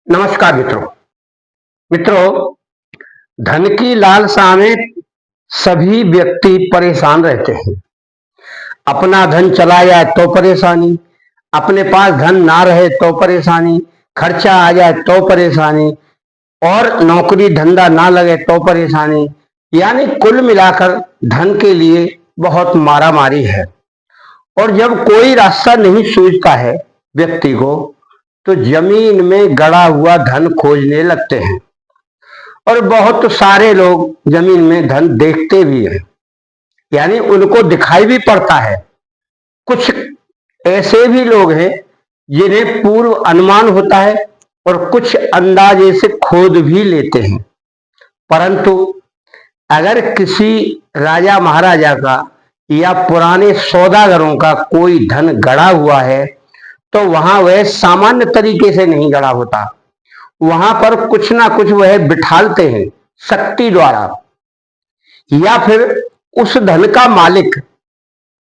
नमस्कार मित्रों, धन की लालसा में सभी व्यक्ति परेशान रहते हैं। अपना धन चला जाए तो परेशानी, अपने पास धन ना रहे तो परेशानी, खर्चा आ जाए तो परेशानी और नौकरी धंधा ना लगे तो परेशानी। यानी कुल मिलाकर धन के लिए बहुत मारामारी है। और जब कोई रास्ता नहीं सूझता है व्यक्ति को, तो जमीन में गड़ा हुआ धन खोजने लगते हैं। और बहुत सारे लोग जमीन में धन देखते भी हैं, यानी उनको दिखाई भी पड़ता है। कुछ ऐसे भी लोग हैं जिन्हें पूर्व अनुमान होता है और कुछ अंदाजे से खोज भी लेते हैं। परंतु अगर किसी राजा महाराजा का या पुराने सौदागरों का कोई धन गड़ा हुआ है, तो वहां वह सामान्य तरीके से नहीं गड़ा होता। वहां पर कुछ ना कुछ वह बिठालते हैं शक्ति द्वारा, या फिर उस धन का मालिक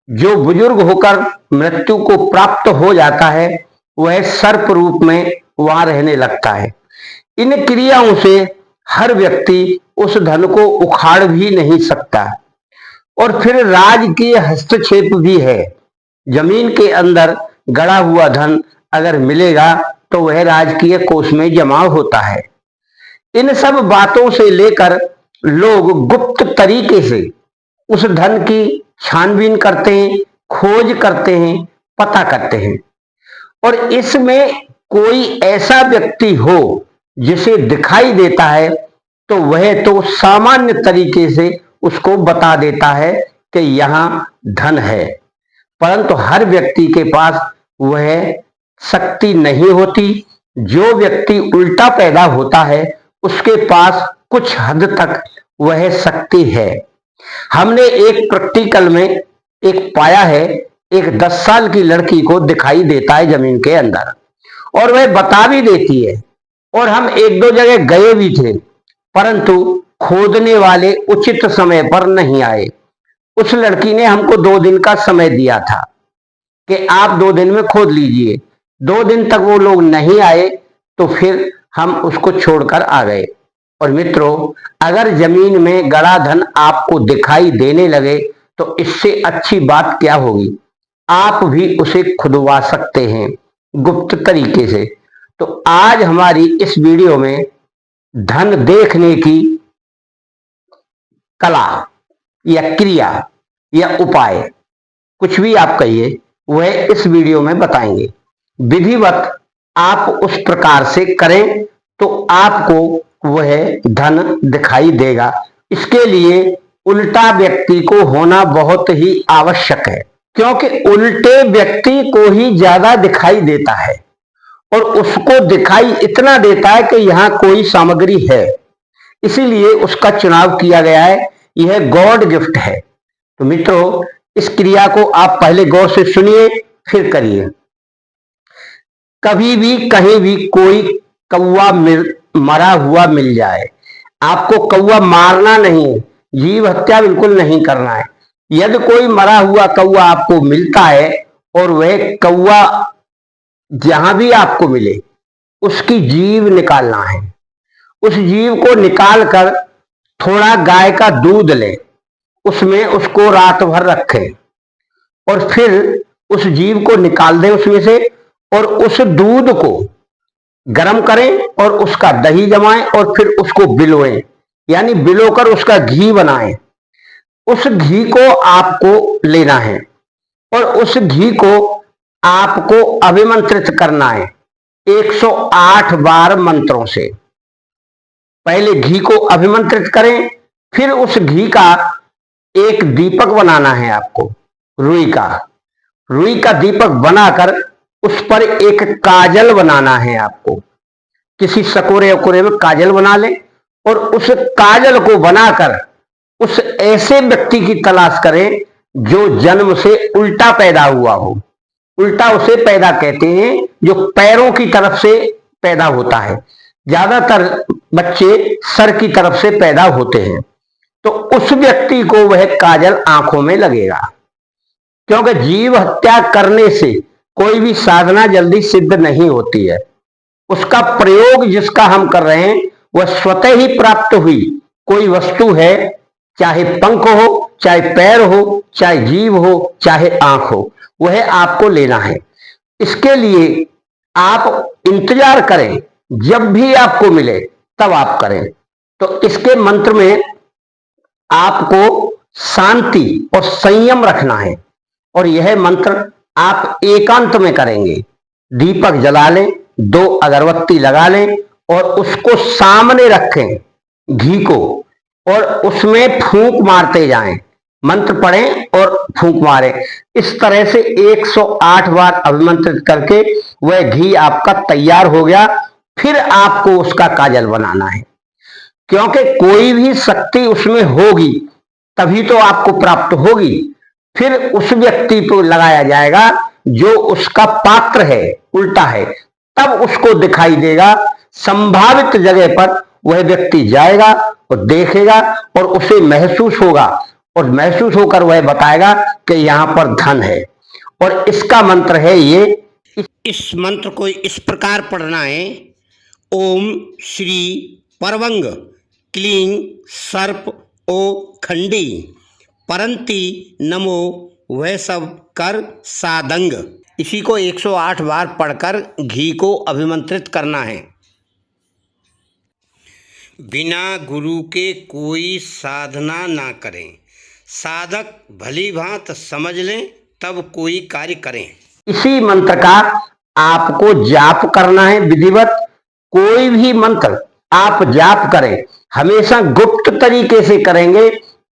जो बुजुर्ग होकर मृत्यु को प्राप्त हो जाता है, वह सर्प रूप में वहां रहने लगता है। इन क्रियाओं से हर व्यक्ति उस धन को उखाड़ भी नहीं सकता। और फिर राजकीय हस्तक्षेप भी है। जमीन के अंदर गड़ा हुआ धन अगर मिलेगा तो वह राजकीय कोष में जमा होता है। इन सब बातों से लेकर लोग गुप्त तरीके से उस धन की छानबीन करते हैं, खोज करते हैं, पता करते हैं। और इसमें कोई ऐसा व्यक्ति हो जिसे दिखाई देता है, तो वह तो सामान्य तरीके से उसको बता देता है कि यहां धन है। परंतु हर व्यक्ति के पास वह शक्ति नहीं होती। जो व्यक्ति उल्टा पैदा होता है, उसके पास कुछ हद तक वह शक्ति है। हमने एक प्रैक्टिकल में एक पाया है, एक 10 साल की लड़की को दिखाई देता है जमीन के अंदर, और वह बता भी देती है। और हम 1-2 जगह गए भी थे, परंतु खोदने वाले उचित समय पर नहीं आए। उस लड़की ने हमको 2 दिन का समय दिया था कि आप 2 दिन में खोद लीजिए। 2 दिन तक वो लोग नहीं आए, तो फिर हम उसको छोड़कर आ गए। और मित्रों, अगर जमीन में गड़ा धन आपको दिखाई देने लगे, तो इससे अच्छी बात क्या होगी। आप भी उसे खुदवा सकते हैं गुप्त तरीके से। तो आज हमारी इस वीडियो में धन देखने की कला या क्रिया या उपाय, कुछ भी आप कहिए, वह इस वीडियो में बताएंगे। विधिवत आप उस प्रकार से करें तो आपको वह धन दिखाई देगा। इसके लिए उल्टा व्यक्ति को होना बहुत ही आवश्यक है, क्योंकि उल्टे व्यक्ति को ही ज्यादा दिखाई देता है। और उसको दिखाई इतना देता है कि यहां कोई सामग्री है, इसीलिए उसका चुनाव किया गया है। यह गॉड गिफ्ट है। तो मित्रों, इस क्रिया को आप पहले गौर से सुनिए, फिर करिए। कभी भी कहीं भी कोई कौवा मरा हुआ मिल जाए, आपको कौवा मारना नहीं है, जीव हत्या बिल्कुल नहीं करना है। यदि कोई मरा हुआ कौवा आपको मिलता है और वह कौवा जहां भी आपको मिले, उसकी जीभ निकालना है। उस जीभ को निकालकर थोड़ा गाय का दूध लें, उसमें उसको रात भर रखें और फिर उस जीभ को निकाल दें उसमें से, और उस दूध को गर्म करें और उसका दही जमाएं और फिर उसको बिलोएं, यानी बिलोकर उसका घी बनाएं। उस घी को आपको लेना है और उस घी को आपको अभिमंत्रित करना है 108 बार मंत्रों से। पहले घी को अभिमंत्रित करें, फिर उस घी का एक दीपक बनाना है आपको, रुई का दीपक बनाकर उस पर एक काजल बनाना है आपको। किसी सकोरे में काजल बना लें और उस काजल को बनाकर उस ऐसे व्यक्ति की तलाश करें जो जन्म से उल्टा पैदा हुआ हो। उल्टा उसे पैदा कहते हैं जो पैरों की तरफ से पैदा होता है। ज्यादातर बच्चे सर की तरफ से पैदा होते हैं। तो उस व्यक्ति को वह काजल आंखों में लगेगा, क्योंकि जीव हत्या करने से कोई भी साधना जल्दी सिद्ध नहीं होती है। उसका प्रयोग जिसका हम कर रहे हैं वह स्वतः ही प्राप्त हुई कोई वस्तु है, चाहे पंख हो, चाहे पैर हो, चाहे जीभ हो, चाहे आंख हो, वह आपको लेना है। इसके लिए आप इंतजार करें, जब भी आपको मिले तब आप करें। तो इसके मंत्र में आपको शांति और संयम रखना है और यह मंत्र आप एकांत में करेंगे। दीपक जला लें, 2 अगरबत्ती लगा लें और उसको सामने रखें घी को, और उसमें फूंक मारते जाएं, मंत्र पढ़ें और फूंक मारें। इस तरह से 108 बार अभिमंत्रित करके वह घी आपका तैयार हो गया। फिर आपको उसका काजल बनाना है, क्योंकि कोई भी शक्ति उसमें होगी तभी तो आपको प्राप्त होगी। फिर उस व्यक्ति को लगाया जाएगा जो उसका पात्र है, उल्टा है, तब उसको दिखाई देगा। संभावित जगह पर वह व्यक्ति जाएगा और देखेगा और उसे महसूस होगा और महसूस होकर वह बताएगा कि यहां पर धन है। और इसका मंत्र है ये, इस मंत्र को इस प्रकार पढ़ना है। ओम श्री परवंग क्लीं सर्प ओ खंडी परंती नमो वैसव कर सादंग। इसी को 108 बार पढ़कर घी को अभिमंत्रित करना है। बिना गुरु के कोई साधना ना करें, साधक भली भांत समझ लें तब कोई कार्य करें। इसी मंत्र का आपको जाप करना है विधिवत। कोई भी मंत्र आप जाप करें हमेशा गुप्त तरीके से करेंगे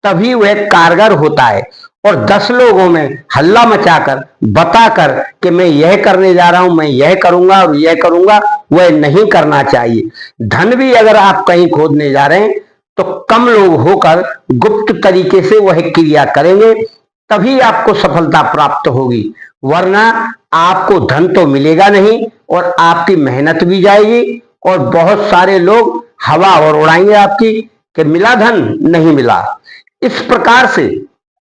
तभी वह कारगर होता है। और 10 लोगों में हल्ला मचाकर बताकर कि मैं यह करने जा रहा हूं, मैं यह करूंगा और यह करूंगा, वह नहीं करना चाहिए। धन भी अगर आप कहीं खोदने जा रहे हैं तो कम लोग होकर गुप्त तरीके से वह क्रिया करेंगे, तभी आपको सफलता प्राप्त होगी। वरना आपको धन तो मिलेगा नहीं और आपकी मेहनत भी जाएगी और बहुत सारे लोग हवा और उड़ाएंगे आपकी कि मिला धन, नहीं मिला। इस प्रकार से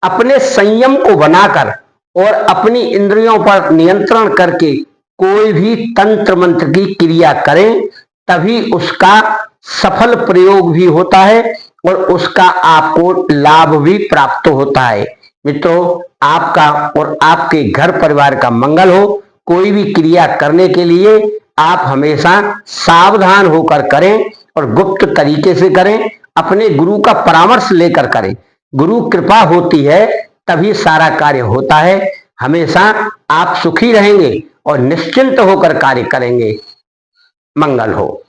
अपने संयम को बनाकर और अपनी इंद्रियों पर नियंत्रण करके कोई भी तंत्र मंत्र की क्रिया करें, तभी उसका सफल प्रयोग भी होता है और उसका आपको लाभ भी प्राप्त होता है। मित्रों, आपका और आपके घर परिवार का मंगल हो। कोई भी क्रिया करने के लिए आप हमेशा सावधान होकर करें और गुप्त तरीके से करें, अपने गुरु का परामर्श लेकर करें। गुरु कृपा होती है तभी सारा कार्य होता है। हमेशा आप सुखी रहेंगे और निश्चिंत होकर कार्य करेंगे। मंगल हो।